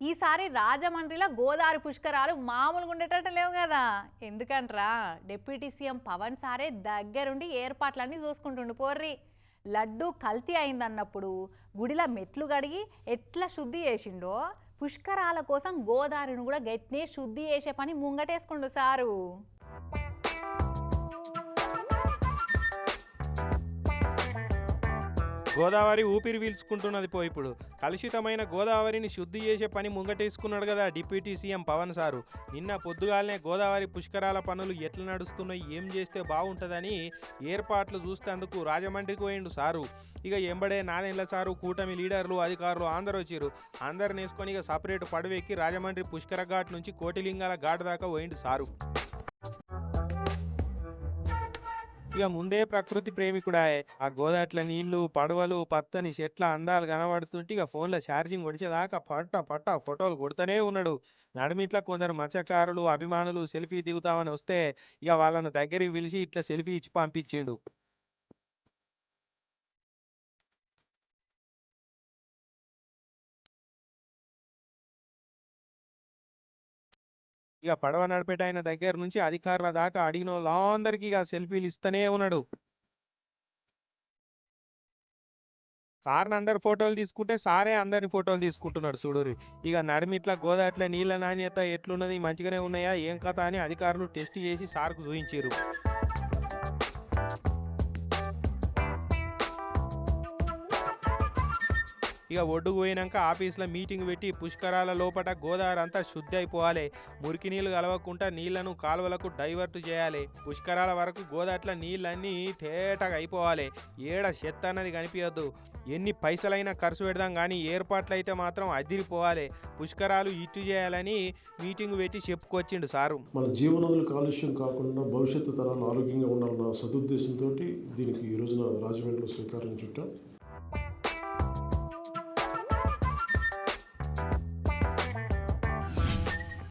ఈసారి రాజమండ్రిలో గోదావరి పుష్కరాలు మామూలుగా ఉండేటట్టు లేవు కదా. ఎందుకంట్రా డిప్యూటీ సీఎం పవన్ సారే దగ్గరుండి ఏర్పాట్లన్నీ చూసుకుంటుండు పోర్రి. లడ్డు కల్తీ అయిందన్నప్పుడు గుడిలో మెట్లు కడిగి ఎట్లా శుద్ధి చేసిండో పుష్కరాల కోసం గోదావరిని కూడా గట్నే శుద్ధి చేసే పని ముంగటేసుకుండు సారు. గోదావరి ఊపిరి పీల్చుకుంటున్నది ఇప్పుడు. కలుషితమైన గోదావరిని శుద్ధి చేసే పని ముంగటేసుకున్నాడు కదా డిప్యూటీ సీఎం పవన్ సారు. నిన్న పొద్దుగాలనే గోదావరి పుష్కరాల పనులు ఎట్లా నడుస్తున్నాయి, ఏం చేస్తే బాగుంటుందని ఏర్పాట్లు చూస్తేందుకు రాజమండ్రికి పోయిండు సారు. ఇక ఎంబడే నాదెండ్ల సారు, కూటమి లీడర్లు, అధికారులు అందరూ వచ్చారు. అందరు నేసుకొని ఇక సపరేట్ పడవెక్కి రాజమండ్రి పుష్కర ఘాట్ నుంచి కోటిలింగాల ఘాట్ దాకా పోయిండు సారు. ఇక ముందే ప్రకృతి ప్రేమికుడాయే. ఆ గోదాట్ల నీళ్లు, పడవలు, పచ్చని చెట్ల అందాలు కనబడుతుంటే ఇక ఫోన్లో ఛార్జింగ్ కొడిచేదాకా పట్ట ఫోటోలు కొడుతూనే ఉన్నాడు. నడుమిట్లా కొందరు మత్స్యకారులు, అభిమానులు సెల్ఫీ దిగుతామని వస్తే ఇక వాళ్ళను దగ్గరికి పిలిచి ఇట్లా సెల్ఫీ ఇచ్చి పంపించిండు. ఇక పడవ నడిపేటాయన దగ్గర నుంచి అధికారుల దాకా అడిగిన వాళ్ళందరికీ ఇక సెల్ఫీలు ఇస్తూనే ఉన్నాడు. సార్ని అందరు ఫోటోలు తీసుకుంటే సారే అందరి ఫోటోలు తీసుకుంటున్నాడు చూడురి. ఇక నడిమిట్లా గోదాట్ల నీళ్ళ నాణ్యత ఎట్లున్నది, మంచిగానే ఉన్నాయా ఏం కథ అని అధికారులు టెస్ట్ చేసి సార్కు చూపించారు. ఇక ఒడ్డుకు పోయినాక ఆఫీస్లో మీటింగ్ పెట్టి పుష్కరాల లోపట గోదావరి అంతా శుద్ధి అయిపోవాలి. మురికి నీళ్లు కలవకుండా నీళ్లను కాలువలకు డైవర్ట్ చేయాలి. పుష్కరాల వరకు గోదాట్ల నీళ్ళన్నీ తేటగా అయిపోవాలి. ఏడ చెత్త అన్నది కనిపించద్దు. ఎన్ని పైసలైనా ఖర్చు పెడదాం కానీ ఏర్పాట్లు అయితే మాత్రం అదిరిపోవాలి. పుష్కరాలు ఇట్టు చేయాలని మీటింగ్ పెట్టి చెప్పుకొచ్చిండు సారు. మన జీవనదులు కాలుష్యం కాకుండా భవిష్యత్తు తరాలు ఆరోగ్యంగా ఉండాలన్న సదుద్దేశంతో దీనికి ఈ రోజున రాజమండ్రిలో శ్రీకారం చుట్టాం.